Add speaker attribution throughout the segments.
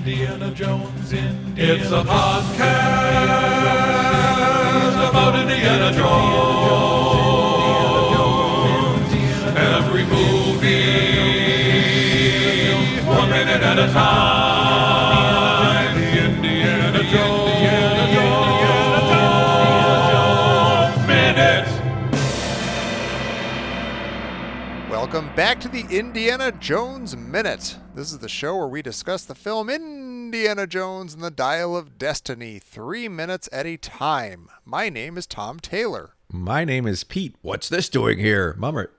Speaker 1: Indiana Jones, It's a podcast about Indiana Jones. Every movie, 1 minute at a time. Indiana Jones Minute.
Speaker 2: Welcome back to the Indiana Jones Minute. This is the show where we discuss the film Indiana Jones and the Dial of Destiny, 3 minutes at a time. My name is Tom Taylor.
Speaker 3: My name is Pete. What's this doing here? Mummer.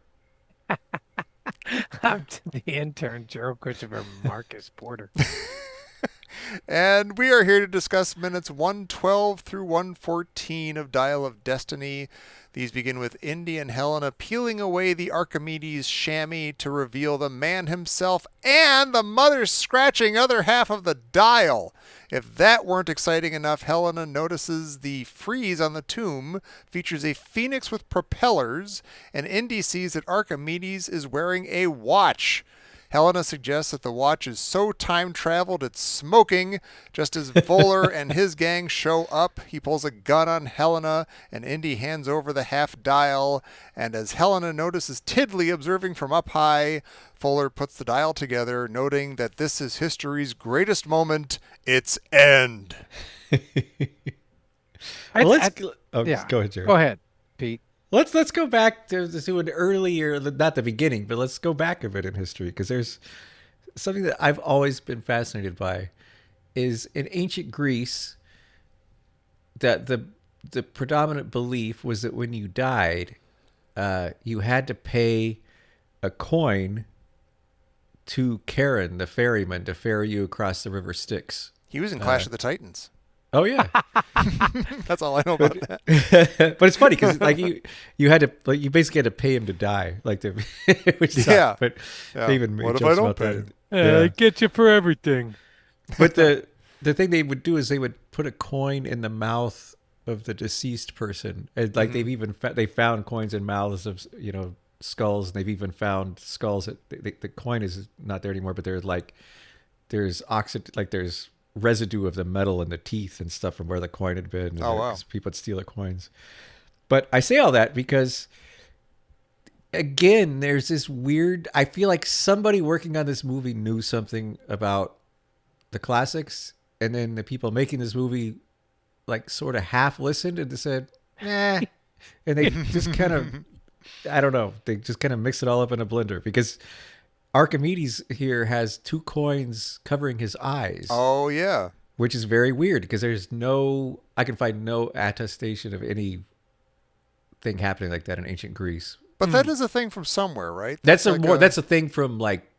Speaker 4: I'm the intern, Gerald Christopher Marcus Porter.
Speaker 2: And we are here to discuss minutes 112 through 114 of Dial of Destiny. These begin with Indy and Helena peeling away the Archimedes chamois to reveal the man himself and the mother scratching other half of the dial. If that weren't exciting enough, Helena notices the frieze on the tomb features a phoenix with propellers, and Indy sees that Archimedes is wearing a watch. Helena suggests that the watch is so time-traveled it's smoking. Just as Voller and his gang show up, he pulls a gun on Helena, and Indy hands over the half-dial. And as Helena notices Tiddly observing from up high, Fuller puts the dial together, noting that this is history's greatest moment, its end.
Speaker 3: Go ahead, Jared.
Speaker 4: Go ahead, Pete.
Speaker 3: Let's go back to an earlier, not the beginning, but let's go back a bit in history, because there's something that I've always been fascinated by. Is in ancient Greece that the predominant belief was that when you died, you had to pay a coin to Charon, the ferryman, to ferry you across the river Styx.
Speaker 2: He was in Clash of the Titans.
Speaker 3: Oh yeah.
Speaker 2: That's all I know about that.
Speaker 3: But it's funny because like you had to, like, you basically had to pay him to die, like to, which sucked.
Speaker 2: Yeah.
Speaker 3: But
Speaker 2: Yeah.
Speaker 3: they even made
Speaker 2: What if
Speaker 3: jokes
Speaker 2: I don't
Speaker 3: about
Speaker 2: pay?
Speaker 3: that.
Speaker 4: I get you for everything.
Speaker 3: But the thing they would do is they would put a coin in the mouth of the deceased person, and like they've even they found coins in mouths of skulls, and they've even found skulls that the coin is not there anymore, but there's residue of the metal in the teeth and stuff from where the coin had been. And
Speaker 2: Oh, wow.
Speaker 3: People would steal the coins. But I say all that because, again, there's this weird, I feel like somebody working on this movie knew something about the classics, and then the people making this movie like sort of half listened and they said, and they just kind of, I don't know, they just kind of mix it all up in a blender, because Archimedes here has 2 coins covering his eyes.
Speaker 2: Oh, yeah.
Speaker 3: Which is very weird, because I can find no attestation of anything happening like that in ancient Greece.
Speaker 2: But that is a thing from somewhere, right?
Speaker 3: That's
Speaker 2: like
Speaker 3: a thing from like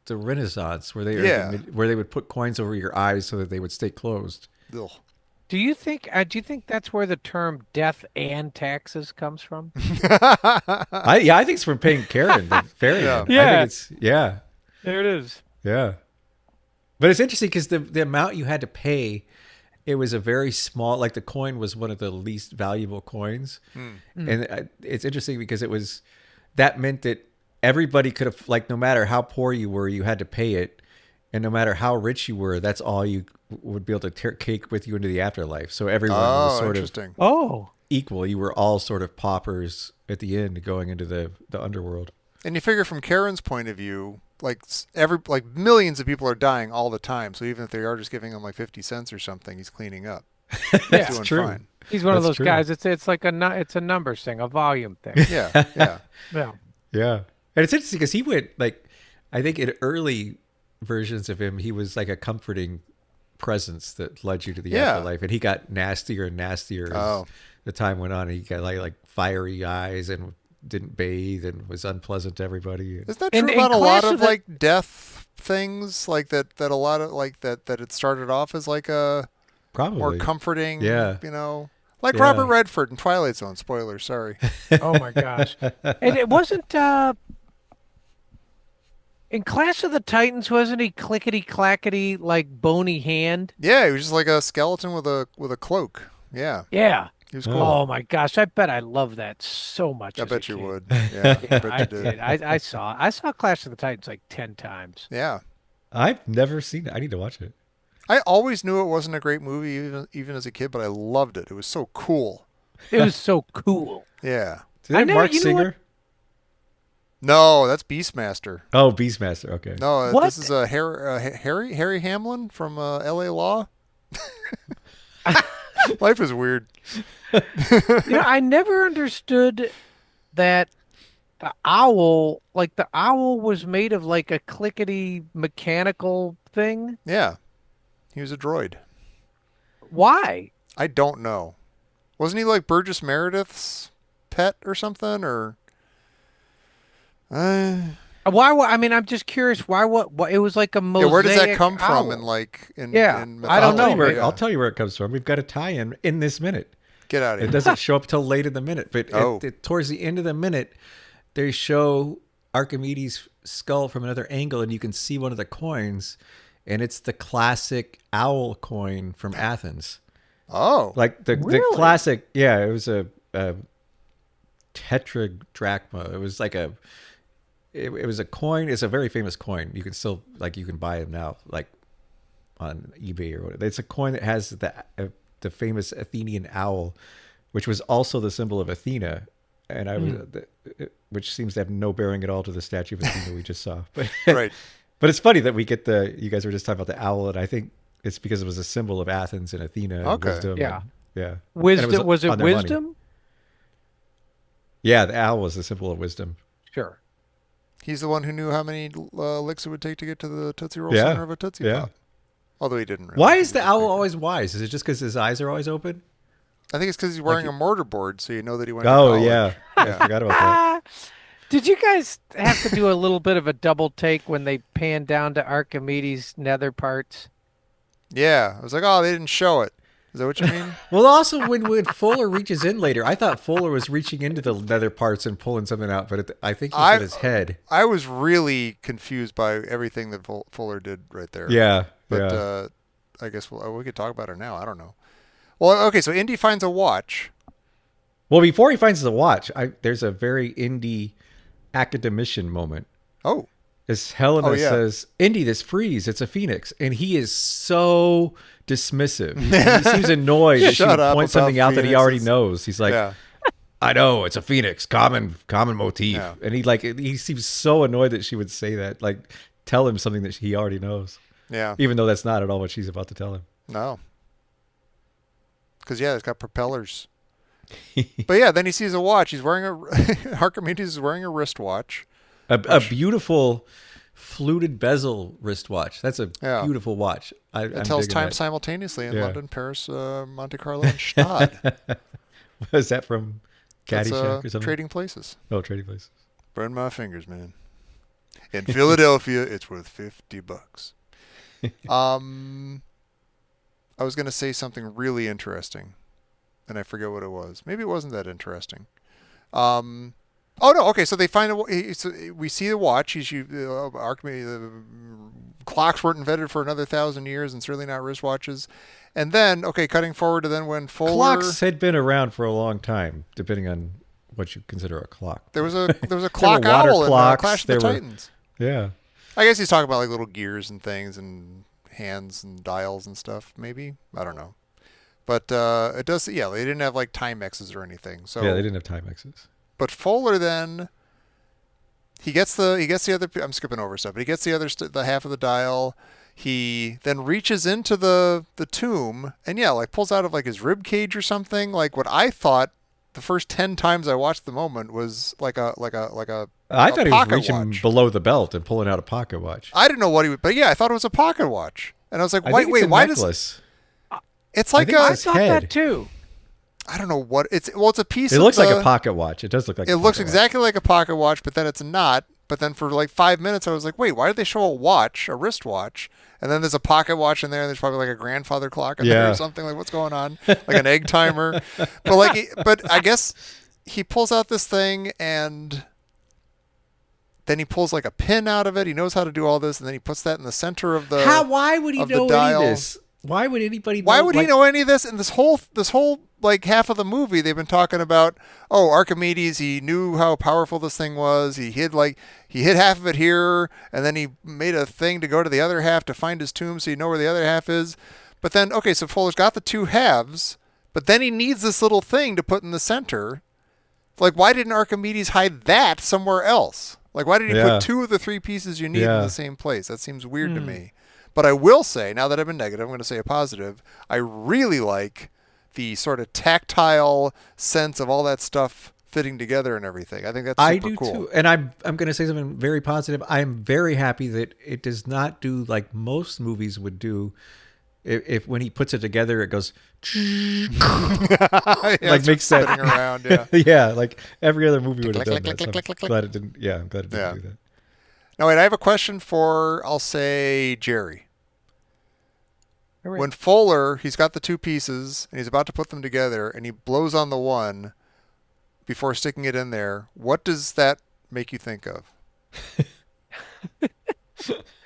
Speaker 3: the Renaissance, where they would put coins over your eyes so that they would stay closed.
Speaker 2: Ugh.
Speaker 4: Do you think that's where the term "death and taxes" comes from?
Speaker 3: I think it's from paying Charon, the ferryman.
Speaker 4: Yeah.
Speaker 3: I think
Speaker 4: There it is.
Speaker 3: yeah. But it's interesting because the amount you had to pay, it was a very small, like the coin was one of the least valuable coins. And it's interesting because that meant that everybody could have, like, no matter how poor you were, you had to pay it. And no matter how rich you were, that's all you would be able to take with you into the afterlife. So everyone was sort of
Speaker 2: interesting.
Speaker 3: equal. You were all sort of paupers at the end going into the underworld.
Speaker 2: And you figure from Karen's point of view, like millions of people are dying all the time. So even if they are just giving him like 50 cents or something, he's cleaning up.
Speaker 3: That's
Speaker 2: doing
Speaker 3: true.
Speaker 2: fine.
Speaker 4: He's one of
Speaker 3: That's
Speaker 4: those
Speaker 3: true.
Speaker 4: guys. It's like it's a numbers thing, a volume thing.
Speaker 2: Yeah, yeah.
Speaker 4: Yeah.
Speaker 3: Yeah. And it's interesting because he went, like, I think in early versions of him, he was like a comforting presence that led you to the afterlife. And he got nastier and nastier as the time went on. He got like fiery eyes and didn't bathe and was unpleasant to everybody.
Speaker 2: Is that true about a lot of like death things, like that a lot of like that it started off as like a
Speaker 3: Probably
Speaker 2: more comforting,
Speaker 3: Yeah.
Speaker 2: like
Speaker 3: Yeah.
Speaker 2: Robert Redford in Twilight Zone. Spoiler, sorry.
Speaker 4: Oh my gosh. And it wasn't in Clash of the Titans, wasn't he clickety clackety like bony hand?
Speaker 2: Yeah, he was just like a skeleton with a cloak. Yeah,
Speaker 4: Yeah.
Speaker 2: he was cool.
Speaker 4: Oh my gosh, I bet I love that so much.
Speaker 2: I
Speaker 4: as a
Speaker 2: bet you
Speaker 4: kid.
Speaker 2: would. Yeah, I bet
Speaker 4: I
Speaker 2: you did.
Speaker 4: did. I saw Clash of the Titans like 10 times.
Speaker 2: Yeah.
Speaker 3: I've never seen it. I need to watch it.
Speaker 2: I always knew it wasn't a great movie, even as a kid, but I loved it. It was so cool.
Speaker 4: It was so cool.
Speaker 2: Yeah.
Speaker 3: Did
Speaker 4: I
Speaker 3: that
Speaker 4: never-
Speaker 3: Mark
Speaker 4: you know what?
Speaker 3: Singer?
Speaker 2: No, that's Beastmaster.
Speaker 3: Oh, Beastmaster. Okay.
Speaker 2: No,
Speaker 4: What?
Speaker 2: this is Harry Hamlin from L.A. Law. Life is weird.
Speaker 4: I never understood that the owl, like the owl was made of like a clickety mechanical thing.
Speaker 2: Yeah, he was a droid.
Speaker 4: Why?
Speaker 2: I don't know. Wasn't he like Burgess Meredith's pet or something? Or
Speaker 4: Why? I mean, I'm just curious. Why? What? It was like a
Speaker 2: yeah,
Speaker 4: mosaic.
Speaker 2: where does that come from?
Speaker 4: owl.
Speaker 2: In like in
Speaker 4: Yeah,
Speaker 2: in
Speaker 4: I don't
Speaker 2: mythology?
Speaker 4: know.
Speaker 3: Where,
Speaker 2: Yeah.
Speaker 3: I'll tell you where it comes from. We've got a tie-in in this minute.
Speaker 2: Get out of
Speaker 3: It
Speaker 2: here.
Speaker 3: doesn't show up till late in the minute, but
Speaker 2: Oh.
Speaker 3: towards the end of the minute, they show Archimedes' skull from another angle, and you can see one of the coins, and it's the classic owl coin from Athens.
Speaker 2: Oh,
Speaker 3: Like the
Speaker 4: Really?
Speaker 3: classic, yeah. It was a tetradrachma. It was like it was a coin. It's a very famous coin. You can still you can buy them now, like on eBay or whatever. It's a coin that has the famous Athenian owl, which was also the symbol of Athena, and which seems to have no bearing at all to the statue of Athena we just saw. But
Speaker 2: right.
Speaker 3: but it's funny that we get you guys were just talking about the owl, and I think it's because it was a symbol of Athens and Athena. And
Speaker 2: Okay.
Speaker 3: wisdom
Speaker 4: Yeah.
Speaker 3: and- yeah.
Speaker 4: Wisdom?
Speaker 3: And
Speaker 4: Was it
Speaker 3: on their money.
Speaker 4: wisdom?
Speaker 3: Yeah, the owl was the symbol of wisdom.
Speaker 4: Sure.
Speaker 2: He's the one who knew how many licks it would take to get to the Tootsie Roll
Speaker 3: Yeah.
Speaker 2: center of a Tootsie
Speaker 3: Yeah.
Speaker 2: Pop. Although he didn't. Really.
Speaker 3: Why
Speaker 2: He
Speaker 3: is the
Speaker 2: was
Speaker 3: owl
Speaker 2: freaking-
Speaker 3: always wise? Is it just because his eyes are always open?
Speaker 2: I think it's because he's wearing a mortarboard, so you know that he went. to
Speaker 3: Oh
Speaker 2: college.
Speaker 3: yeah, I
Speaker 2: Yeah.
Speaker 3: forgot about that.
Speaker 4: Did you guys have to do a little bit of a double take when they panned down to Archimedes' nether parts?
Speaker 2: Yeah. I was like, oh, they didn't show it. Is that what you mean?
Speaker 3: Well, also when Fuller reaches in later, I thought Fuller was reaching into the nether parts and pulling something out, but I think he's in his head.
Speaker 2: I was really confused by everything that Fuller did right there.
Speaker 3: Yeah,
Speaker 2: But
Speaker 3: yeah.
Speaker 2: I guess we could talk about it now. I don't know. Well, okay, so Indy finds a watch.
Speaker 3: Well, before he finds the watch, there's a very indie academician moment.
Speaker 2: Oh,
Speaker 3: As Helena
Speaker 2: Oh, yeah.
Speaker 3: says, Indy, this freeze, it's a phoenix. And he is so dismissive. He seems annoyed that she
Speaker 2: Shut
Speaker 3: would
Speaker 2: up
Speaker 3: point
Speaker 2: about
Speaker 3: something out that he already
Speaker 2: phoenixes.
Speaker 3: knows. He's like,
Speaker 2: yeah.
Speaker 3: I know, it's a phoenix, common motif.
Speaker 2: Yeah.
Speaker 3: And he seems so annoyed that she would say that, like tell him something that he already knows.
Speaker 2: Yeah.
Speaker 3: Even though that's not at all what she's about to tell him.
Speaker 2: No. Because, yeah, it's got propellers. But, yeah, then he sees a watch. He's wearing Archimedes is wearing a wristwatch.
Speaker 3: A beautiful fluted bezel wristwatch. That's a
Speaker 2: Yeah.
Speaker 3: beautiful watch.
Speaker 2: It tells time simultaneously in
Speaker 3: Yeah.
Speaker 2: London, Paris, Monte Carlo, and Stade.
Speaker 3: Was that from
Speaker 2: That's
Speaker 3: Caddyshack or something?
Speaker 2: Trading Places.
Speaker 3: Oh, Trading Places.
Speaker 2: Burn my fingers, man. In Philadelphia, it's worth $50. I was going to say something really interesting, and I forget what it was. Maybe it wasn't that interesting. Oh no, okay. So they find we see the watch. Archimedes. Clocks weren't invented for another 1,000 years, and certainly not wristwatches. And then, okay, cutting forward to then when Fuller.
Speaker 3: Clocks had been around for a long time, depending on what you consider a clock.
Speaker 2: There was a clock
Speaker 3: were water
Speaker 2: owl in
Speaker 3: clocks,
Speaker 2: Clash of
Speaker 3: there
Speaker 2: the
Speaker 3: were-
Speaker 2: Titans.
Speaker 3: Yeah.
Speaker 2: I guess he's talking about like little gears and things and hands and dials and stuff. Maybe I don't know, but it does. Yeah, they didn't have like Timexes or anything. So
Speaker 3: Yeah, they didn't have Timexes.
Speaker 2: But Fuller then he gets the other. I'm skipping over stuff, but he gets the other the half of the dial. He then reaches into the tomb and yeah, like pulls out of like his rib cage or something. Like what I thought the first 10 times I watched the moment was like a
Speaker 3: I thought he was
Speaker 2: pocket
Speaker 3: reaching
Speaker 2: watch.
Speaker 3: below the belt and pulling out a pocket watch.
Speaker 2: I didn't know what he would, but yeah, I thought it was a pocket watch, and I was like,
Speaker 3: I
Speaker 2: wait,
Speaker 3: think it's a
Speaker 2: why does
Speaker 3: necklace.
Speaker 2: it's like
Speaker 3: think
Speaker 2: a
Speaker 3: it's
Speaker 4: I
Speaker 3: his
Speaker 4: thought
Speaker 3: head.
Speaker 4: that too.
Speaker 2: I don't know what it's. Well, it's a piece.
Speaker 3: It
Speaker 2: of
Speaker 3: looks like
Speaker 2: the-
Speaker 3: a pocket watch. It does look like
Speaker 2: It
Speaker 3: a
Speaker 2: looks
Speaker 3: pocket watch.
Speaker 2: exactly like a pocket watch, but then it's not. But then for like 5 minutes, I was like, wait, why did they show a watch, a wristwatch? And then there's a pocket watch in there, and there's probably like a grandfather clock in there
Speaker 3: Yeah.
Speaker 2: or something. Like, what's going on? Like an egg timer. But I guess he pulls out this thing, and then he pulls like a pin out of it. He knows how to do all this, and then he puts that in the center of the.
Speaker 3: Why would he
Speaker 2: of the
Speaker 3: know any
Speaker 2: dial.
Speaker 3: of this? Why would anybody?
Speaker 2: Why
Speaker 3: know,
Speaker 2: would he
Speaker 3: like-
Speaker 2: know any of this? And this whole like half of the movie they've been talking about, oh, Archimedes, he knew how powerful this thing was. He hid half of it here, and then he made a thing to go to the other half to find his tomb so you know where the other half is. But then, okay, so Fuller's got the two halves, but then he needs this little thing to put in the center. Like, why didn't Archimedes hide that somewhere else? Like, why did he
Speaker 3: Yeah.
Speaker 2: put two of the three pieces you need in
Speaker 3: Yeah.
Speaker 2: the same place? That seems weird to me. But I will say, now that I've been negative, I'm going to say a positive. I really like the sort of tactile sense of all that stuff fitting together and everything. I think that's super
Speaker 3: I do
Speaker 2: cool.
Speaker 3: too, and I'm going to say something very positive. I'm very happy that it does not do like most movies would do. If when he puts it together, it goes
Speaker 2: Yeah,
Speaker 3: like
Speaker 2: it's
Speaker 3: makes
Speaker 2: spinning
Speaker 3: that
Speaker 2: around. Yeah.
Speaker 3: yeah, like every other movie would have
Speaker 2: Click,
Speaker 3: done
Speaker 2: click,
Speaker 3: that.
Speaker 2: click,
Speaker 3: So
Speaker 2: click,
Speaker 3: I'm
Speaker 2: click,
Speaker 3: glad it didn't. Yeah, I'm glad it didn't
Speaker 2: Yeah.
Speaker 3: do that.
Speaker 2: Now, wait, I have a question for, I'll say, Jerry.
Speaker 4: All right.
Speaker 2: When Fuller, he's got the two pieces and he's about to put them together and he blows on the one before sticking it in there, what does that make you think of?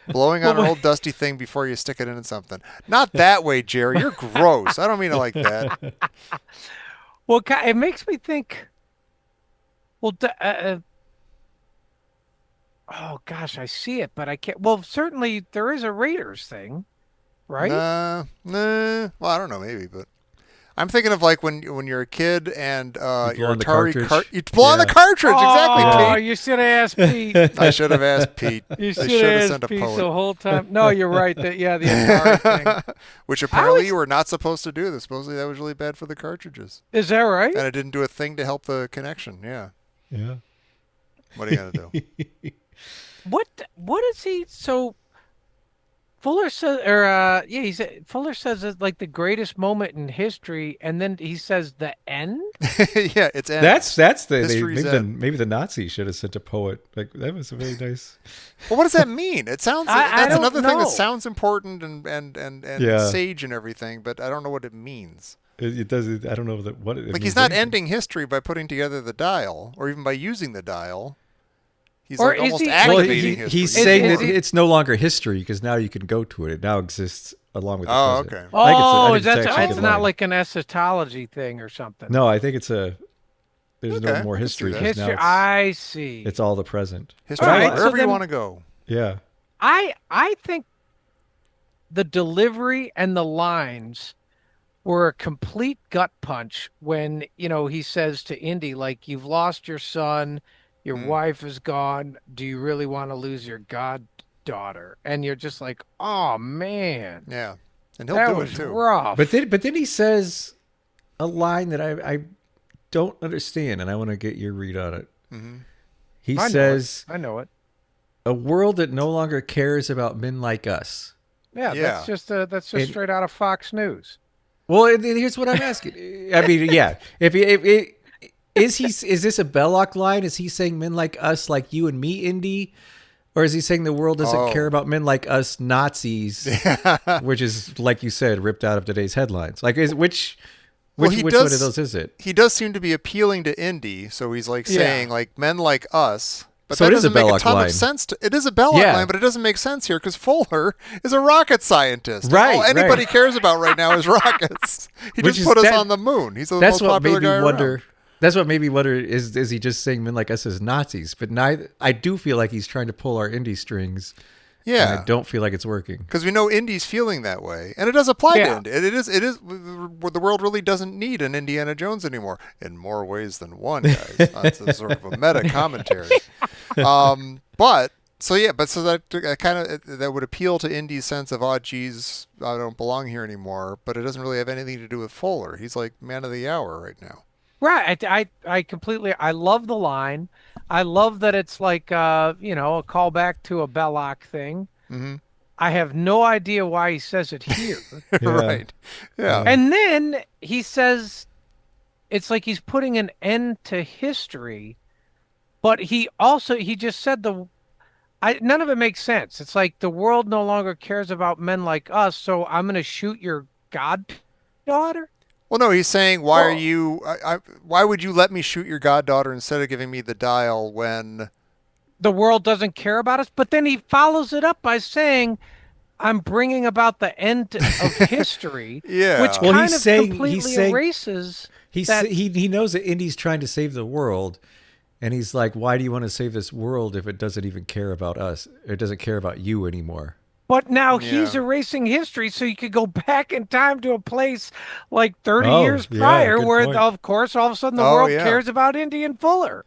Speaker 2: Blowing on an old dusty thing before you stick it in something. Not that way, Jerry. You're gross. I don't mean it like that.
Speaker 4: Well, it makes me think. Well, oh gosh, I see it, but I can't. Well, certainly there is a Raiders thing, right?
Speaker 2: Nah. Well, I don't know, maybe, but I'm thinking of like when you're a kid and
Speaker 3: blow
Speaker 2: your
Speaker 3: on the
Speaker 2: Atari
Speaker 3: cartridge.
Speaker 2: you blow on the
Speaker 3: Yeah.
Speaker 2: cartridge. Exactly,
Speaker 4: Oh,
Speaker 2: Pete.
Speaker 4: you should have asked Pete.
Speaker 2: I should have asked Pete.
Speaker 4: You
Speaker 2: They
Speaker 4: should
Speaker 2: should have
Speaker 4: have
Speaker 2: sent
Speaker 4: asked
Speaker 2: a
Speaker 4: Pete the
Speaker 2: poet.
Speaker 4: whole time. No, you're right. The Atari thing.
Speaker 2: Which apparently
Speaker 4: always-
Speaker 2: you were not supposed to do. Supposedly that was really bad for the cartridges.
Speaker 4: Is that right?
Speaker 2: And it didn't do a thing to help the connection. Yeah.
Speaker 3: Yeah.
Speaker 2: What are you going to do?
Speaker 4: What is he? So Fuller says, or yeah, he said Fuller says it's like the greatest moment in history, and then he says the end.
Speaker 2: Yeah, it's end.
Speaker 3: That's
Speaker 2: History's end.
Speaker 3: maybe the Nazis should have sent a poet. Like that was a very nice.
Speaker 2: Well, what does that mean? It sounds
Speaker 4: I
Speaker 2: that's
Speaker 4: don't
Speaker 2: another thing
Speaker 4: know.
Speaker 2: that sounds important and
Speaker 3: Yeah.
Speaker 2: sage and everything, but I don't know what it means.
Speaker 3: It does. I don't know what it
Speaker 2: Like
Speaker 3: means
Speaker 2: he's not
Speaker 3: anything.
Speaker 2: ending history by putting together the dial or even by using the dial. He's
Speaker 4: Or
Speaker 2: like
Speaker 4: is
Speaker 2: almost
Speaker 4: he-
Speaker 3: Well,
Speaker 2: activating history.
Speaker 3: he's saying
Speaker 4: Is
Speaker 3: that
Speaker 4: he-
Speaker 3: it's no longer history because now you can go to it. It now exists along with the
Speaker 2: Oh,
Speaker 3: present.
Speaker 2: okay.
Speaker 3: I think
Speaker 4: Oh,
Speaker 3: I
Speaker 4: is
Speaker 3: think
Speaker 4: that?
Speaker 3: actually a
Speaker 4: It's
Speaker 3: good
Speaker 4: not
Speaker 3: line.
Speaker 4: like an eschatology thing or something.
Speaker 3: No, I think it's a. There's
Speaker 2: Okay,
Speaker 3: no more
Speaker 2: I can see
Speaker 3: history.
Speaker 2: that.
Speaker 3: 'cause now
Speaker 4: history. I see.
Speaker 3: it's all the present.
Speaker 2: History,
Speaker 4: All right, so
Speaker 2: wherever you
Speaker 4: then-
Speaker 2: want to go.
Speaker 3: Yeah.
Speaker 4: I think the delivery and the lines were a complete gut punch when, he says to Indy, like, you've lost your son, your wife is gone. Do you really want to lose your goddaughter? And you're just like, oh man,
Speaker 2: Yeah, and he'll
Speaker 4: that
Speaker 2: do
Speaker 4: was
Speaker 2: it too.
Speaker 4: rough.
Speaker 3: But then he says a line that I don't understand, and I want to get your read on it.
Speaker 2: Mm-hmm.
Speaker 3: He
Speaker 4: I know it.
Speaker 3: says,
Speaker 4: I know it.
Speaker 3: "A world that no longer cares about men like us."
Speaker 4: Yeah,
Speaker 2: Yeah.
Speaker 4: that's just
Speaker 3: And-
Speaker 4: straight out of Fox News.
Speaker 3: Well, and here's what I'm asking. I mean, yeah, is this a Belloc line? Is he saying men like us, like you and me, Indy? Or is he saying the world doesn't
Speaker 2: Oh.
Speaker 3: care about men like us Nazis, which is, like you said, ripped out of today's headlines? Like, which
Speaker 2: Well,
Speaker 3: which
Speaker 2: he
Speaker 3: one
Speaker 2: does-
Speaker 3: of those is it?
Speaker 2: He does seem to be appealing to Indy, so he's like
Speaker 4: Yeah.
Speaker 2: saying like men like us. But
Speaker 3: So
Speaker 2: that
Speaker 3: it is a
Speaker 2: doesn't make a
Speaker 3: Belloc
Speaker 2: ton
Speaker 3: line.
Speaker 2: of sense. It is a Belloc
Speaker 3: Yeah.
Speaker 2: line, but it doesn't make sense here because Fuller is a rocket scientist. And
Speaker 3: Right,
Speaker 2: all anybody
Speaker 3: right.
Speaker 2: cares about right now is rockets. He
Speaker 3: Which
Speaker 2: just
Speaker 3: is
Speaker 2: put us
Speaker 3: that-
Speaker 2: on the moon. He's the
Speaker 3: That's
Speaker 2: most
Speaker 3: what
Speaker 2: popular
Speaker 3: made me
Speaker 2: guy
Speaker 3: wonder.
Speaker 2: around.
Speaker 3: That's what made me wonder: is he just saying men like us as Nazis? But neither. I do feel like he's trying to pull our indie strings. And
Speaker 2: Yeah,
Speaker 3: I don't feel like it's working.
Speaker 2: because we know Indy's feeling that way, and it does apply to
Speaker 4: Yeah.
Speaker 2: Indy. It is. The world really doesn't need an Indiana Jones anymore in more ways than one, guys. That's a sort of a meta commentary. But so that kind of that would appeal to Indy's sense of, oh, geez, I don't belong here anymore. But it doesn't really have anything to do with Fuller. He's like man of the hour right now.
Speaker 4: Right. I completely, I love the line. I love that it's like, a callback to a Belloc thing.
Speaker 2: Mm-hmm.
Speaker 4: I have no idea why he says it here.
Speaker 3: Yeah.
Speaker 2: Right. Yeah.
Speaker 4: And then he says it's like he's putting an end to history, but he just said none of it makes sense. It's like the world no longer cares about men like us, so I'm going to shoot your goddaughter?
Speaker 2: Well, no, he's saying, why are
Speaker 4: Well-
Speaker 2: you? Why would you let me shoot your goddaughter instead of giving me the dial when?
Speaker 4: The world doesn't care about us, but then he follows it up by saying I'm bringing about the end of history,
Speaker 2: Yeah.
Speaker 4: which
Speaker 2: Well,
Speaker 4: kind
Speaker 3: he's
Speaker 4: of
Speaker 3: saying-
Speaker 4: completely
Speaker 3: he's saying-
Speaker 4: erases
Speaker 3: He's
Speaker 4: that.
Speaker 3: he knows that Indy's trying to save the world, and he's like, "Why do you want to save this world if it doesn't even care about us? It doesn't care about you anymore."
Speaker 4: But now he's
Speaker 2: Yeah.
Speaker 4: erasing history, so you could go back in time to a place like 30
Speaker 3: Oh,
Speaker 4: years
Speaker 3: yeah,
Speaker 4: prior,
Speaker 3: good
Speaker 4: where,
Speaker 3: point.
Speaker 4: of course, all of a sudden the
Speaker 2: Oh,
Speaker 4: world
Speaker 2: yeah.
Speaker 4: cares about Indian Fuller.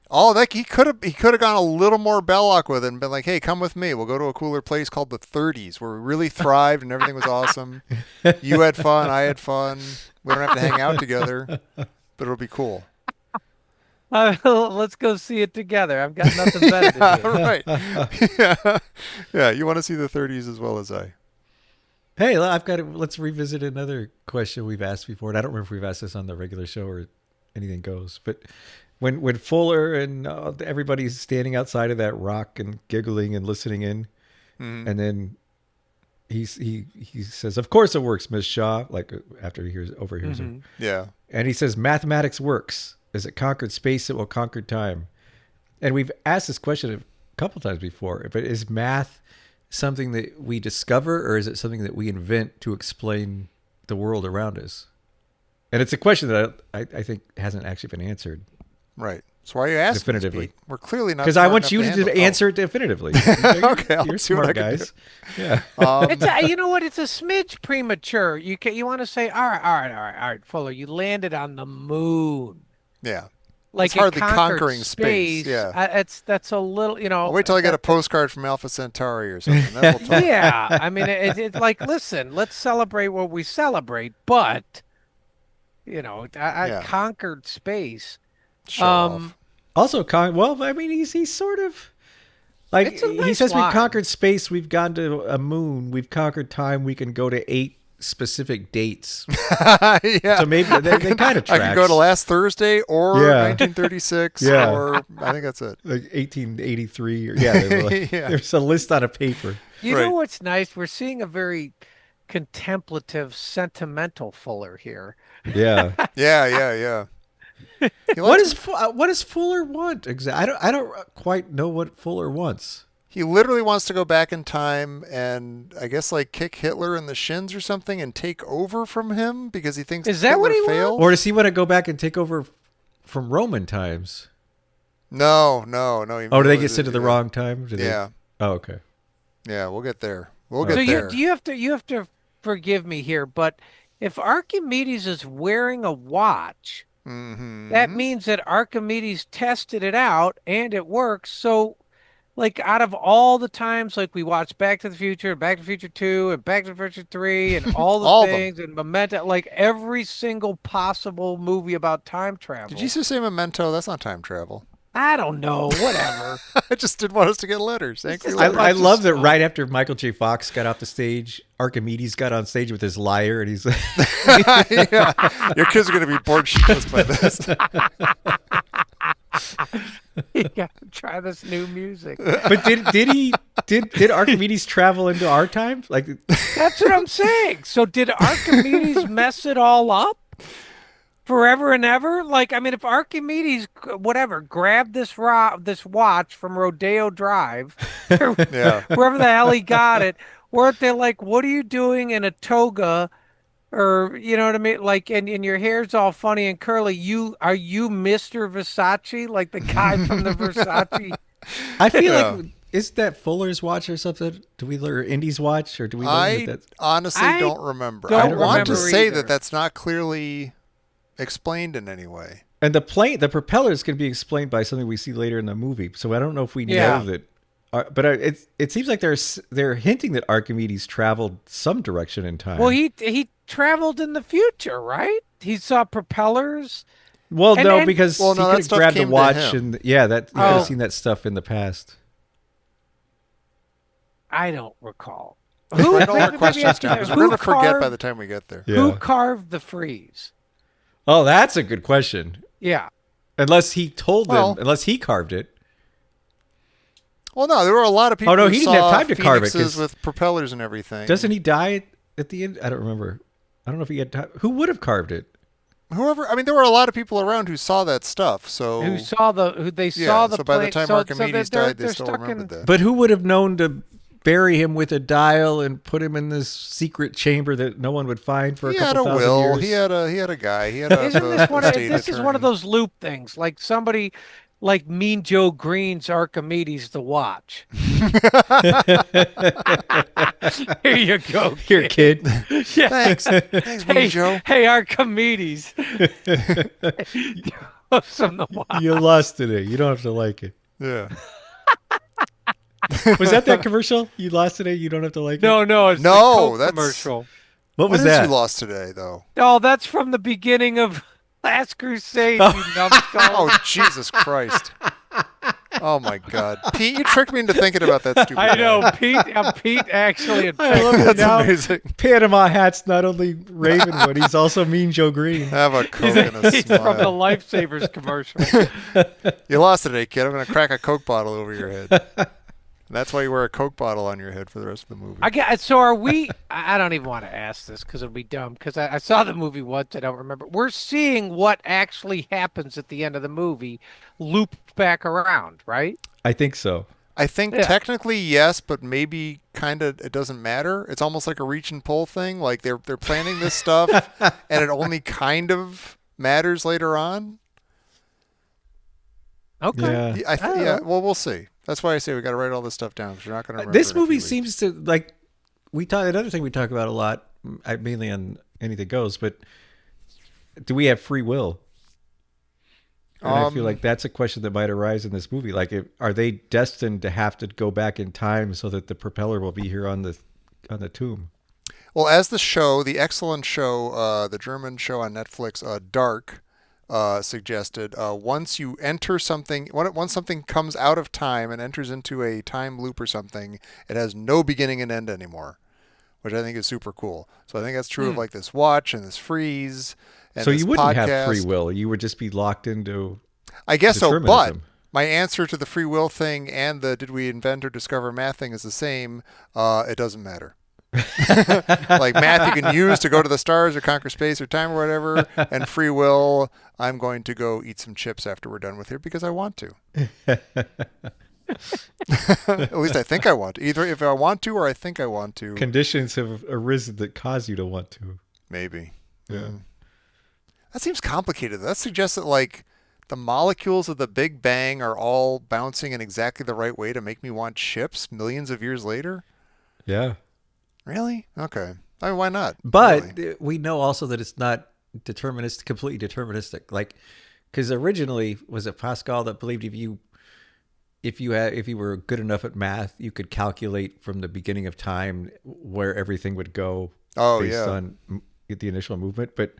Speaker 2: Oh, that he could have gone a little more Belloc with it and been like, "Hey, come with me. We'll go to a cooler place called the 30s where we really thrived and everything was awesome. You had fun, I had fun. We don't have to hang out together, but it'll be cool."
Speaker 4: Let's go see it together. I've got nothing better to do.
Speaker 2: Right. Yeah. Yeah. You want to see the 30s as well as I.
Speaker 3: Hey, I've got. Let's revisit another question we've asked before, and I don't remember if we've asked this on the regular show or anything goes. But when Fuller and everybody's standing outside of that rock and giggling and listening in, and then he says, "Of course it works, Miss Shaw." Like after he overhears her,
Speaker 2: Yeah.
Speaker 3: and he says, "Mathematics works. As it conquered space, it will conquer time." And we've asked this question a couple times before, but is math something that we discover, or is it something that we invent to explain the world around us? And it's a question that I think hasn't actually been answered
Speaker 2: Right. So why are you asking?
Speaker 3: definitively.
Speaker 2: We're clearly not.
Speaker 3: Because I
Speaker 2: smart
Speaker 3: want
Speaker 2: enough
Speaker 3: you to
Speaker 2: handle-
Speaker 3: answer it definitively.
Speaker 2: Okay, I'll
Speaker 3: You're
Speaker 2: see what I
Speaker 3: smart,
Speaker 2: can do.
Speaker 3: guys. Yeah.
Speaker 4: It's you know what? It's a smidge premature. You want to say, all right, Fuller, you landed on the moon.
Speaker 2: Yeah.
Speaker 4: Like
Speaker 2: It's
Speaker 4: it
Speaker 2: hardly
Speaker 4: conquered
Speaker 2: conquering space, yeah.
Speaker 4: That's a little,
Speaker 2: I'll wait till I get a postcard from Alpha Centauri or something. Then we'll talk.
Speaker 4: Yeah, I mean, it's like, listen, let's celebrate what we celebrate, but I
Speaker 2: Yeah.
Speaker 4: conquered space.
Speaker 2: Show off.
Speaker 3: Also, well, I mean, he's sort of like
Speaker 4: It's a
Speaker 3: he
Speaker 4: nice
Speaker 3: says
Speaker 4: line.
Speaker 3: we've conquered space, we've gone to a moon, we've conquered time, we can go to 8 specific dates.
Speaker 2: Yeah.
Speaker 3: So maybe they kind of
Speaker 2: I
Speaker 3: tracks.
Speaker 2: could go to last Thursday or
Speaker 3: Yeah.
Speaker 2: 1936
Speaker 3: Yeah.
Speaker 2: or I think that's it.
Speaker 3: like 1883 or
Speaker 2: Yeah.
Speaker 3: there's a list on a paper.
Speaker 4: You
Speaker 2: Right.
Speaker 4: know what's nice? We're seeing a very contemplative, sentimental Fuller here.
Speaker 3: Yeah.
Speaker 2: Yeah. He
Speaker 3: what
Speaker 2: likes-
Speaker 3: does Fuller want exactly? I don't quite know what Fuller wants.
Speaker 2: He literally wants to go back in time and I guess like kick Hitler in the shins or something and take over from him because he thinks
Speaker 4: Is that
Speaker 2: Hitler
Speaker 4: what he
Speaker 2: failed.
Speaker 3: Or does he want to go back and take over from Roman times?
Speaker 2: No.
Speaker 3: Oh, do they get sent to the wrong time? Do they-
Speaker 2: Yeah.
Speaker 3: Oh, okay.
Speaker 2: Yeah, we'll get there. We'll get
Speaker 4: So
Speaker 2: there.
Speaker 4: you have to forgive me here, but if Archimedes is wearing a watch,
Speaker 2: Mm-hmm.
Speaker 4: that means that Archimedes tested it out and it works. So, like, out of all the times, like, we watched Back to the Future, Back to the Future 2, and Back to the Future 3, and all the
Speaker 2: All of them.
Speaker 4: things, and Memento, like, every single possible movie about time travel.
Speaker 2: Did you just say Memento? That's not time travel.
Speaker 4: I don't know, whatever.
Speaker 2: I just didn't want us to get letters. Angry
Speaker 4: just
Speaker 3: I,
Speaker 2: letters.
Speaker 3: I
Speaker 4: bunch of
Speaker 3: love that
Speaker 4: stuff.
Speaker 3: right after Michael J. Fox got off the stage, Archimedes got on stage with his lyre, and he's like,
Speaker 2: Yeah. Your kids are going to be bored shitless by this.
Speaker 4: You gotta try this new music.
Speaker 3: but did Archimedes travel into our time? Like,
Speaker 4: That's what I'm saying. So did Archimedes mess it all up forever and ever? Like, I mean, if Archimedes, whatever, grabbed this watch from Rodeo Drive,
Speaker 2: Yeah.
Speaker 4: wherever the hell he got it, weren't they like, what are you doing in a toga? Or, you know what I mean? Like, and your hair's all funny and curly. Are you Mr. Versace? Like the guy from the Versace?
Speaker 3: I feel
Speaker 2: Yeah.
Speaker 3: like is that Fuller's watch or something? Do we learn Indy's watch, or do we? Learn
Speaker 2: I
Speaker 3: that that's...
Speaker 2: honestly
Speaker 4: I
Speaker 2: don't remember.
Speaker 4: don't
Speaker 2: I want to
Speaker 4: remember
Speaker 2: say
Speaker 4: either.
Speaker 2: that that's not clearly explained in any way.
Speaker 3: And the propeller is going to be explained by something we see later in the movie. So I don't know if we
Speaker 4: Yeah.
Speaker 3: know that. But it seems like they're hinting that Archimedes traveled some direction in time.
Speaker 4: Well, he traveled in the future, right? He saw propellers.
Speaker 3: Well,
Speaker 4: and-
Speaker 3: no,
Speaker 4: and-
Speaker 3: because
Speaker 2: Well,
Speaker 3: he
Speaker 2: no,
Speaker 3: could
Speaker 2: that
Speaker 3: have
Speaker 2: stuff
Speaker 3: grabbed the
Speaker 2: came to
Speaker 3: watch,
Speaker 2: him.
Speaker 3: and yeah, that you could
Speaker 4: Oh.
Speaker 3: have seen that stuff in the past.
Speaker 4: I don't recall.
Speaker 2: Write all our
Speaker 4: let me
Speaker 2: questions
Speaker 4: ask you
Speaker 2: down
Speaker 4: this.
Speaker 2: because we're going to
Speaker 4: Who
Speaker 2: forget by
Speaker 4: carved-
Speaker 2: the time we get there.
Speaker 4: Who
Speaker 3: Yeah.
Speaker 4: carved the frieze?
Speaker 3: Oh, that's a good question.
Speaker 4: Yeah.
Speaker 3: Unless he told
Speaker 2: Well-
Speaker 3: them, unless he carved it.
Speaker 2: Well, no, there were a lot of people.
Speaker 3: Oh, no,
Speaker 2: who
Speaker 3: he didn't have
Speaker 2: saw
Speaker 3: time to carve it, 'cause-
Speaker 2: phoenixes with propellers and everything.
Speaker 3: Doesn't he die at the end? I don't remember. I don't know if he had time. Who would have carved it?
Speaker 2: Whoever, I mean, there were a lot of people around who saw that stuff. So
Speaker 4: Who they
Speaker 2: yeah,
Speaker 4: saw the
Speaker 2: so by the
Speaker 4: plane-
Speaker 2: time
Speaker 4: so
Speaker 2: Archimedes
Speaker 4: they're
Speaker 2: died, they still
Speaker 4: stuck
Speaker 2: remembered
Speaker 4: in,
Speaker 2: that.
Speaker 3: But who would have known to bury him with a dial and put him in this secret chamber that no one would find for
Speaker 2: He
Speaker 3: a
Speaker 2: had a
Speaker 3: couple thousand
Speaker 2: will.
Speaker 3: years.
Speaker 2: He had a guy. He had a,
Speaker 4: Isn't this one of
Speaker 2: estate
Speaker 4: this is one of
Speaker 2: attorney.
Speaker 4: those loop things? Like somebody like Mean Joe Green's Archimedes the watch. Here you go.
Speaker 3: Here, kid.
Speaker 4: Yeah.
Speaker 2: Thanks, thanks,
Speaker 4: Hey,
Speaker 2: Mean Joe.
Speaker 4: hey, Archimedes. Awesome the watch.
Speaker 3: You lost today. You don't have to like it.
Speaker 2: Yeah.
Speaker 3: Was that commercial? You lost today. You don't have to like it.
Speaker 4: No, it's
Speaker 2: No,
Speaker 4: the Coke
Speaker 2: that's-
Speaker 4: commercial.
Speaker 3: What was
Speaker 2: What is
Speaker 3: that?
Speaker 2: you lost today, though?
Speaker 4: Oh, that's from the beginning of Last Crusade, you numbskull.
Speaker 2: Oh, Jesus Christ. Oh, my God. Pete, you tricked me into thinking about that stupid
Speaker 4: I
Speaker 2: guy.
Speaker 4: know, Pete actually.
Speaker 3: I love it
Speaker 2: That's
Speaker 3: now.
Speaker 2: amazing.
Speaker 3: Panama Hat's not only Ravenwood, he's also Mean Joe Green.
Speaker 2: Have a Coke and a
Speaker 4: He's from the
Speaker 2: smile.
Speaker 4: Lifesavers commercial.
Speaker 2: You lost today, kid. I'm going to crack a Coke bottle over your head. That's why you wear a Coke bottle on your head for the rest of the movie.
Speaker 4: I get. So are we? I don't even want to ask this because it'll be dumb. Because I saw the movie once. I don't remember. We're seeing what actually happens at the end of the movie, looped back around, right?
Speaker 3: I think so.
Speaker 2: I think
Speaker 4: Yeah.
Speaker 2: technically yes, but maybe kind of it doesn't matter. It's almost like a reach and pull thing. Like they're planning this stuff, and it only kind of matters later on.
Speaker 4: Okay.
Speaker 3: Yeah.
Speaker 2: Yeah. Well, we'll see. That's why I say we got to write all this stuff down because you're not going to remember.
Speaker 3: This
Speaker 2: in a few
Speaker 3: movie
Speaker 2: weeks.
Speaker 3: seems to like we talk. Another thing we talk about a lot, mainly on Anything Goes, but do we have free will? And I feel like that's a question that might arise in this movie. Like, are they destined to have to go back in time so that the propeller will be here on the tomb?
Speaker 2: Well, as the excellent show, the German show on Netflix, Dark, suggested, once you enter something, once something comes out of time and enters into a time loop or something, it has no beginning and end anymore, which I think is super cool. So I think that's true of like this watch and this freeze. And
Speaker 3: So
Speaker 2: this
Speaker 3: you wouldn't
Speaker 2: podcast.
Speaker 3: have free will. You would just be locked into.
Speaker 2: I guess so, but
Speaker 3: determinism.
Speaker 2: my answer to the free will thing and the did we invent or discover math thing is the same. It doesn't matter. Like math you can use to go to the stars or conquer space or time or whatever, and free will, I'm going to go eat some chips after we're done with here because I want to. At least I think I want to. Either if I want to or I think I want to.
Speaker 3: Conditions have arisen that cause you to want to.
Speaker 2: Maybe.
Speaker 3: Yeah.
Speaker 2: That seems complicated. That suggests that like the molecules of the Big Bang are all bouncing in exactly the right way to make me want chips millions of years later.
Speaker 3: Yeah.
Speaker 2: Really? Okay. I mean, why not?
Speaker 3: But
Speaker 2: Really?
Speaker 3: we know also that it's not completely deterministic. Like, because originally, was it Pascal that believed if you were good enough at math, you could calculate from the beginning of time where everything would go
Speaker 2: Oh,
Speaker 3: based
Speaker 2: yeah.
Speaker 3: on the initial movement. But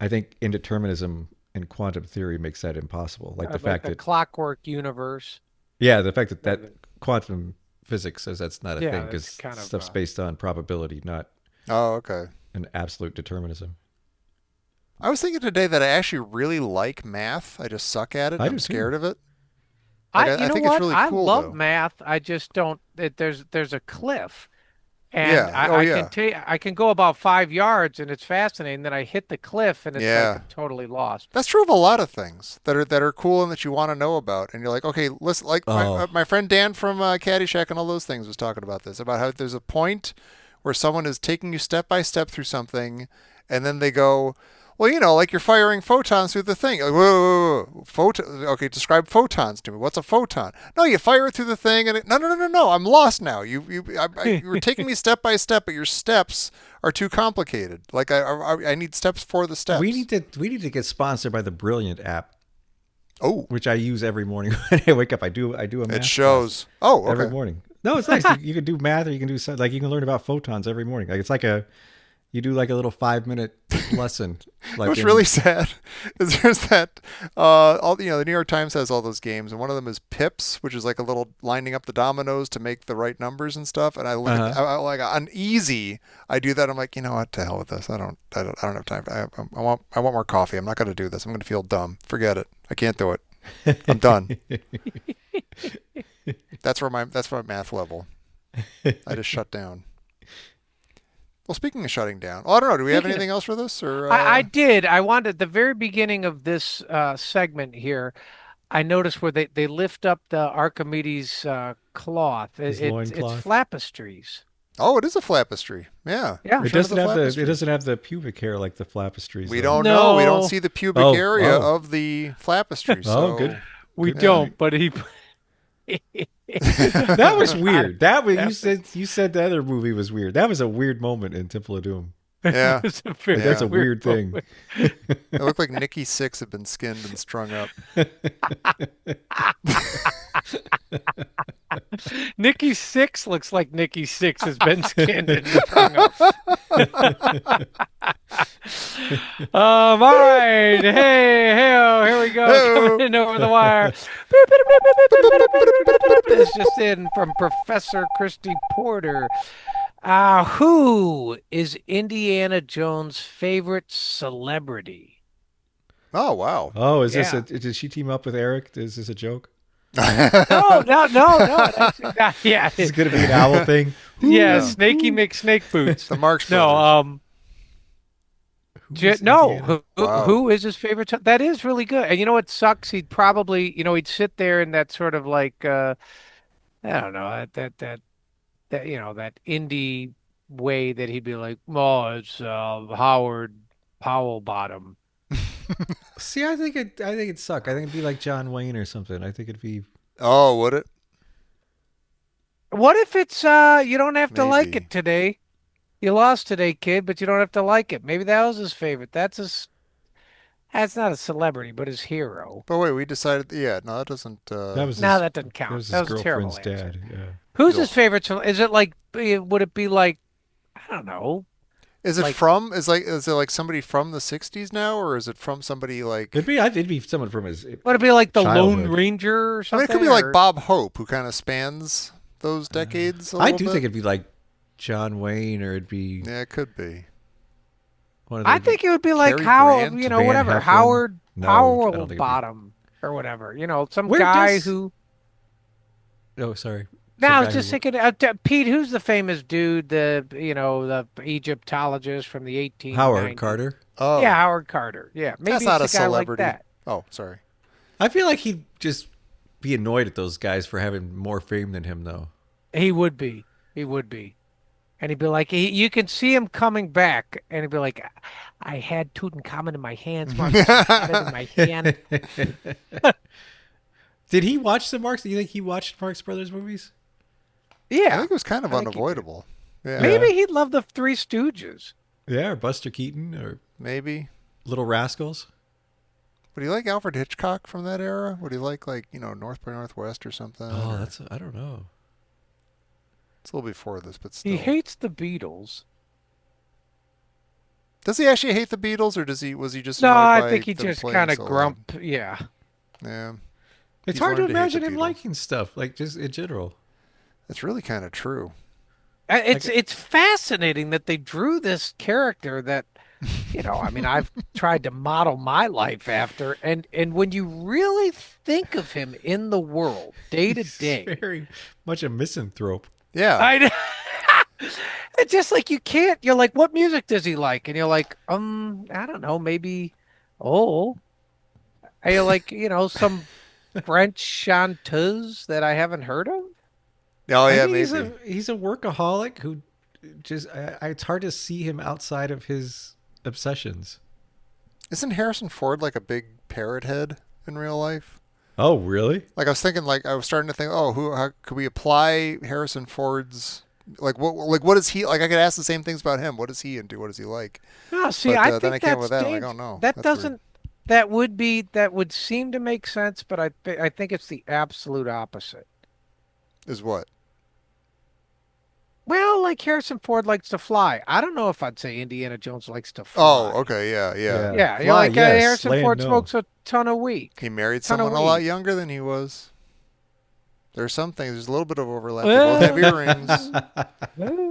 Speaker 3: I think indeterminism in quantum theory makes that impossible. Like the fact
Speaker 4: a
Speaker 3: that
Speaker 4: clockwork universe.
Speaker 3: the fact that quantum physics says that's not a
Speaker 4: Yeah,
Speaker 3: thing
Speaker 4: it's
Speaker 3: because
Speaker 4: kind of,
Speaker 3: stuff's based on probability, not
Speaker 2: Oh, okay.
Speaker 3: an absolute determinism.
Speaker 2: I was thinking today that I actually really like math. I just suck at it.
Speaker 3: I
Speaker 2: I'm
Speaker 3: do too.
Speaker 2: scared of it. Like, I
Speaker 4: You know
Speaker 2: think it's
Speaker 4: what?
Speaker 2: really
Speaker 4: I
Speaker 2: cool,
Speaker 4: love
Speaker 2: though.
Speaker 4: math. I just don't. There's a cliff, and
Speaker 2: Yeah. Oh, yeah.
Speaker 4: I can go about 5 yards, and it's fascinating. Then I hit the cliff, and it's
Speaker 2: Yeah.
Speaker 4: like I'm totally lost.
Speaker 2: That's true of a lot of things that are cool and that you want to know about. And you're like, okay, listen, like
Speaker 3: Oh.
Speaker 2: my friend Dan from Caddyshack and all those things was talking about this, about how there's a point where someone is taking you step by step through something, and then they go, well, you know, like you're firing photons through the thing. Like, whoa. Okay, describe photons to me. What's a photon? No, you fire it through the thing, and no. I'm lost now. You were taking me step by step, but your steps are too complicated. Like I need steps for the steps.
Speaker 3: We need to get sponsored by the Brilliant app,
Speaker 2: Oh,
Speaker 3: which I use every morning when I wake up. I do a math
Speaker 2: it shows. Oh,
Speaker 3: class every
Speaker 2: okay.
Speaker 3: morning. No, it's nice. You can do math, or you can do something like you can learn about photons every morning. Like it's like you do like a little 5-minute lesson. Like
Speaker 2: What's
Speaker 3: in-
Speaker 2: really sad is there's that the New York Times has all those games, and one of them is Pips, which is like a little lining up the dominoes to make the right numbers and stuff. And I look at like on easy, I do that. I'm like, you know what, to hell with this. I don't have time. I want more coffee. I'm not going to do this. I'm going to feel dumb. Forget it. I can't do it. I'm done. That's my math level. I just shut down. Well, speaking of shutting down, I don't know. Do we have anything else for this? Or
Speaker 4: I did. I wanted at the very beginning of this segment here. I noticed where they lift up the Archimedes cloth.
Speaker 3: His
Speaker 4: It's
Speaker 3: loincloth.
Speaker 4: flapestries.
Speaker 2: Oh, it is a flapestry. Yeah.
Speaker 4: Yeah.
Speaker 3: It
Speaker 2: Show
Speaker 3: doesn't
Speaker 2: the
Speaker 3: have the
Speaker 2: flapestry.
Speaker 3: it doesn't have the pubic hair like the flapestries.
Speaker 2: We
Speaker 3: though.
Speaker 2: don't know. We
Speaker 4: No.
Speaker 2: don't see the pubic
Speaker 3: Oh,
Speaker 2: area
Speaker 3: oh.
Speaker 2: of the flapestry.
Speaker 3: Oh,
Speaker 2: So
Speaker 3: good.
Speaker 4: We
Speaker 2: Yeah.
Speaker 4: don't, but he.
Speaker 3: That was weird. That was you said the other movie was weird. That was a weird moment in Temple of Doom.
Speaker 2: Yeah.
Speaker 4: It's a very
Speaker 3: That's a weird thing.
Speaker 4: moment.
Speaker 2: It looked like Nikki Six had been skinned and strung up.
Speaker 4: Nikki Six looks like Nikki Six has been skinned and strung up. All right. Hey, here we go.
Speaker 2: Hey-o.
Speaker 4: Coming in over the wire. This just in from Professor Christy Porter. Who is Indiana Jones' favorite celebrity?
Speaker 2: Oh wow.
Speaker 3: Oh, is
Speaker 4: Yeah.
Speaker 3: did she team up with Eric? Is this a joke?
Speaker 4: No. Actually, yeah,
Speaker 3: Is it gonna be an owl thing?
Speaker 4: yeah.
Speaker 2: Yeah.
Speaker 4: Snakey McSnake Boots.
Speaker 2: The Marx
Speaker 4: No,
Speaker 2: Brothers.
Speaker 3: Who's
Speaker 4: No,
Speaker 3: Indiana?
Speaker 2: Wow.
Speaker 4: who is his favorite? That is really good. And you know what sucks? He'd probably, he'd sit there in that sort of like, I don't know, that that indie way that he'd be like, oh, it's Howard Powell Bottom.
Speaker 3: See, I think it'd suck. I think it'd be like John Wayne or something. I think it'd be
Speaker 2: Oh, would it?
Speaker 4: What if it's you don't have to like
Speaker 2: Maybe.
Speaker 4: it today? You lost today, kid, but you don't have to like it. Maybe that was his favorite. That's not a celebrity, but his hero.
Speaker 2: But wait, we decided. Yeah, no, that doesn't.
Speaker 3: that was
Speaker 4: No,
Speaker 3: his,
Speaker 4: that doesn't
Speaker 3: that
Speaker 4: count.
Speaker 3: was
Speaker 4: That
Speaker 3: his
Speaker 4: was a terrible
Speaker 3: girlfriend's
Speaker 4: answer.
Speaker 3: dad. Yeah.
Speaker 4: Who's
Speaker 2: Ugh.
Speaker 4: his favorite? Is it like? Would it be like? I don't know.
Speaker 2: Is it
Speaker 4: like-
Speaker 2: from? Is it like somebody from the '60s now, or is it from somebody like?
Speaker 3: It'd be someone from his.
Speaker 4: Would it be like the Lone
Speaker 3: Childhood.
Speaker 4: Ranger or
Speaker 2: I mean,
Speaker 4: something?
Speaker 2: it could be like
Speaker 4: or-
Speaker 2: Bob Hope, who kind of spans those decades.
Speaker 3: I do think it'd be like John Wayne, or it'd be
Speaker 2: Yeah, it could be.
Speaker 3: one of the.
Speaker 4: I think it would be like
Speaker 2: Cary
Speaker 4: Howard.
Speaker 2: Grant,
Speaker 3: Van
Speaker 4: Whatever.
Speaker 3: Heflin.
Speaker 4: Howard
Speaker 3: No, I don't think
Speaker 4: Powell
Speaker 3: it'd be-
Speaker 4: Bottom or whatever. Some
Speaker 3: Where
Speaker 4: guy
Speaker 3: does-
Speaker 4: who.
Speaker 3: Oh, sorry.
Speaker 4: No,
Speaker 3: Some
Speaker 4: I was
Speaker 3: guy
Speaker 4: just
Speaker 3: who-
Speaker 4: thinking, Pete, who's the famous dude, the Egyptologist from the 1890s?
Speaker 3: Howard Carter.
Speaker 2: Oh,
Speaker 4: Yeah, Howard Carter. Yeah, maybe
Speaker 2: that's
Speaker 4: it's
Speaker 2: not
Speaker 4: a
Speaker 2: a
Speaker 4: guy like
Speaker 2: celebrity.
Speaker 4: that.
Speaker 2: Oh, sorry.
Speaker 3: I feel like he'd just be annoyed at those guys for having more fame than him, though.
Speaker 4: He would be. He would be. And he'd be like, you can see him coming back, and he'd be like, I had Tutankhamun in my hands, Mark. I had it in my hand.
Speaker 3: Did he watch the Marx? Do you think he watched Marx Brothers movies?
Speaker 2: I
Speaker 4: Yeah,
Speaker 2: think it was kind of
Speaker 4: I think he did.
Speaker 2: unavoidable. Yeah,
Speaker 4: maybe he'd love the Three Stooges.
Speaker 3: Yeah, or Buster Keaton, or
Speaker 2: maybe.
Speaker 3: Little Rascals.
Speaker 2: Would he like Alfred Hitchcock from that era? Would he like North by Northwest or something?
Speaker 3: Oh,
Speaker 2: Or-
Speaker 3: I don't know.
Speaker 2: it's a little before this, but still.
Speaker 4: He hates the Beatles.
Speaker 2: Does he actually hate the Beatles, or was he just?
Speaker 4: No,
Speaker 2: annoyed
Speaker 4: I
Speaker 2: by
Speaker 4: think he
Speaker 2: them
Speaker 4: just
Speaker 2: playing
Speaker 4: kind of
Speaker 2: so
Speaker 4: grump. Yeah.
Speaker 2: loud? Yeah,
Speaker 3: It's
Speaker 2: He's
Speaker 3: hard to
Speaker 2: learned to hate the
Speaker 3: imagine him
Speaker 2: Beatles.
Speaker 3: liking stuff, like just in general.
Speaker 2: that's really kind of true.
Speaker 4: It's fascinating that they drew this character that, I mean, I've tried to model my life after, and when you really think of him in the world, day to
Speaker 3: He's
Speaker 4: day,
Speaker 3: very much a misanthrope.
Speaker 2: Yeah,
Speaker 4: I it's just like you can't. You're like, what music does he like? And you're like, I don't know, maybe, and you're like, some French chanteuse that I haven't heard of.
Speaker 2: oh
Speaker 3: I
Speaker 2: yeah,
Speaker 3: think
Speaker 2: maybe.
Speaker 3: he's a workaholic who just. It's hard to see him outside of his obsessions.
Speaker 2: Isn't Harrison Ford like a big parrot head in real life?
Speaker 3: Oh, really?
Speaker 2: Like I was thinking, I was starting to think, how could we apply Harrison Ford's what is he like? I could ask the same things about him. What is he into? What does he like?
Speaker 4: No, see,
Speaker 2: But,
Speaker 4: I
Speaker 2: then
Speaker 4: think
Speaker 2: I came
Speaker 4: that's
Speaker 2: with that, like,
Speaker 4: dangerous.
Speaker 2: oh, no,
Speaker 4: That
Speaker 2: that's weird.
Speaker 4: doesn't. That would seem to make sense, but I think it's the absolute opposite.
Speaker 2: Is what?
Speaker 4: Well, like Harrison Ford likes to fly. I don't know if I'd say Indiana Jones likes to
Speaker 2: Oh,
Speaker 4: fly.
Speaker 2: okay, yeah.
Speaker 4: Yeah, you're
Speaker 3: Fly,
Speaker 4: like
Speaker 3: yes.
Speaker 4: Harrison
Speaker 3: Land,
Speaker 4: Ford
Speaker 3: no.
Speaker 4: smokes a ton of weed.
Speaker 2: He married
Speaker 4: Ton of
Speaker 2: someone a lot
Speaker 4: weed.
Speaker 2: younger than he was. There's some things. There's a little bit of overlap. They both have earrings.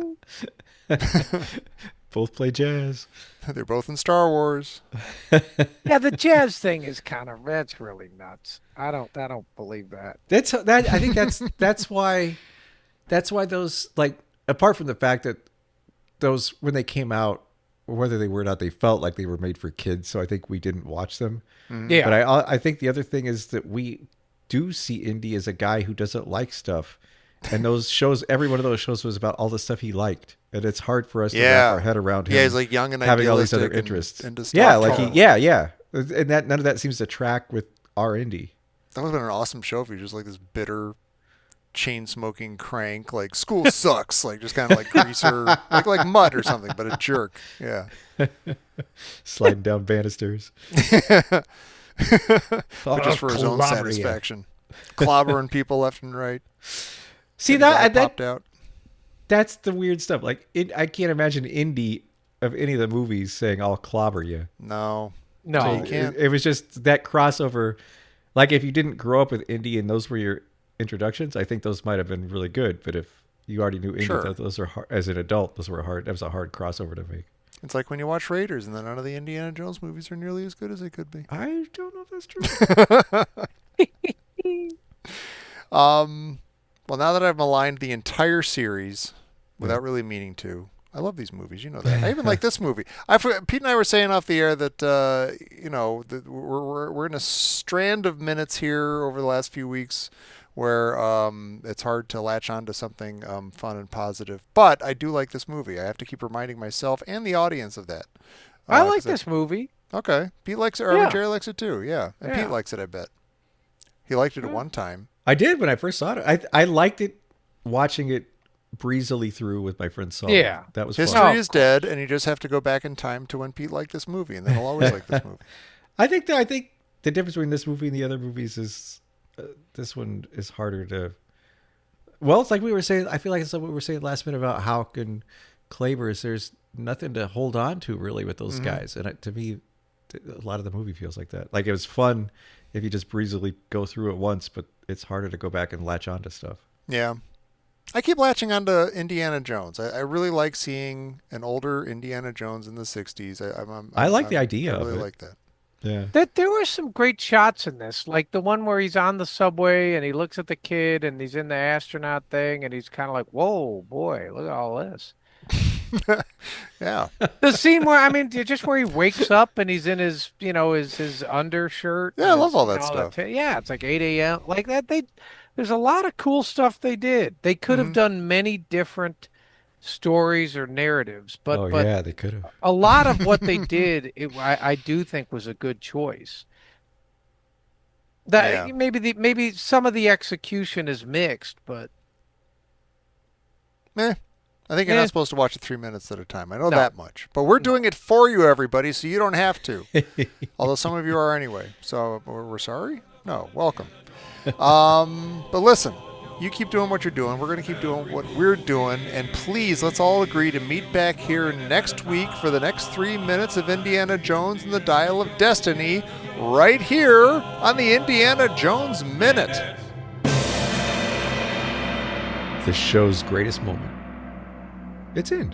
Speaker 3: Both play jazz.
Speaker 2: They're both in Star Wars.
Speaker 4: Yeah, the jazz thing is that's really nuts. I don't believe that.
Speaker 3: That's that. I think that's why those, like, apart from the fact that those, when they came out, whether they were or not, they felt like they were made for kids. So I think we didn't watch them.
Speaker 4: Yeah.
Speaker 3: But I think the other thing is that we do see Indy as a guy who doesn't like stuff. And those shows, every one of those shows was about all the stuff he liked. And it's hard for us to wrap our head around him.
Speaker 2: Yeah, he's like young and
Speaker 3: having all these
Speaker 2: idealistic
Speaker 3: other interests.
Speaker 2: And into
Speaker 3: Yeah,
Speaker 2: stuff.
Speaker 3: like
Speaker 2: Totally.
Speaker 3: yeah. And that none of that seems to track with our Indy.
Speaker 2: That would have been an awesome show if he was just like this bitter, chain smoking crank, like school sucks, like just kind of like greaser, like Mutt or something, but a jerk. Yeah.
Speaker 3: Sliding down banisters.
Speaker 2: But just for his own
Speaker 3: clobber ya.
Speaker 2: satisfaction. Clobbering people left and right.
Speaker 3: See
Speaker 2: And his eye
Speaker 3: that
Speaker 2: popped out.
Speaker 3: that's the weird stuff. Like I can't imagine Indy of any of the movies saying "I'll clobber you."
Speaker 2: No.
Speaker 4: No.
Speaker 2: you can't.
Speaker 3: It was just that crossover. Like if you didn't grow up with Indy and those were your introductions, I think those might have been really good. But if you already knew Indy,
Speaker 2: Sure.
Speaker 3: those are hard, as an adult, those were hard. That was a hard crossover to make.
Speaker 2: It's like when you watch Raiders and then none of the Indiana Jones movies are nearly as good as they could be.
Speaker 3: I don't know if that's true.
Speaker 2: Well, now that I've maligned the entire series without really meaning to, I love these movies. You know that. I even like this movie. Pete and I were saying off the air that that we're in a strand of minutes here over the last few weeks where it's hard to latch on to something fun and positive. But I do like this movie. I have to keep reminding myself and the audience of that.
Speaker 4: I like
Speaker 2: 'cause
Speaker 4: this movie.
Speaker 2: Okay, Pete likes it. Or
Speaker 4: Yeah.
Speaker 2: Jerry likes it too. Yeah, and
Speaker 4: Yeah.
Speaker 2: Pete likes it. I bet he liked it at one time.
Speaker 3: I did when I first saw it. I liked it watching it breezily through with my friend Saul.
Speaker 4: Yeah.
Speaker 3: That was
Speaker 2: History
Speaker 3: fun.
Speaker 4: Oh.
Speaker 2: is dead, and you just have to go back in time to when Pete liked this movie, and then he'll always like this movie.
Speaker 3: I think the difference between this movie and the other movies is this one is harder to. Well, it's like we were saying. I feel like it's like what we were saying last minute about Houck and Clavers. There's nothing to hold on to really with those guys, and to me, a lot of the movie feels like that. Like it was fun if you just breezily go through it once, but it's harder to go back and latch onto stuff.
Speaker 2: Yeah. I keep latching onto Indiana Jones. I really like seeing an older Indiana Jones in the 60s.
Speaker 3: I like the idea
Speaker 2: I
Speaker 3: of
Speaker 2: really
Speaker 3: it.
Speaker 2: like that.
Speaker 3: Yeah.
Speaker 4: There were some great shots in this, like the one where he's on the subway and he looks at the kid and he's in the astronaut thing and he's kind of like, "Whoa, boy, look at all this."
Speaker 2: Yeah.
Speaker 4: The scene where, I mean, just where he wakes up and he's in his, his undershirt.
Speaker 2: Yeah, I
Speaker 4: and
Speaker 2: love
Speaker 4: his-
Speaker 2: all that
Speaker 4: and
Speaker 2: stuff.
Speaker 4: Yeah, it's like 8 a.m. Like that. There's a lot of cool stuff they did. They could have done many different stories or narratives, but
Speaker 3: Yeah, they could have.
Speaker 4: a lot of what they did, I do think was a good choice. That
Speaker 2: Yeah.
Speaker 4: maybe some of the execution is mixed, but
Speaker 2: I think you're
Speaker 4: Eh.
Speaker 2: not supposed to watch it 3 minutes at a time. I know
Speaker 4: No.
Speaker 2: that much. But we're doing it for you, everybody, so you don't have to. Although some of you are anyway. So we're sorry? No, welcome. But listen, you keep doing what you're doing. We're going to keep doing what we're doing. And please, let's all agree to meet back here next week for the next 3 minutes of Indiana Jones and the Dial of Destiny right here on the Indiana Jones Minute.
Speaker 3: The show's greatest moment. It's in.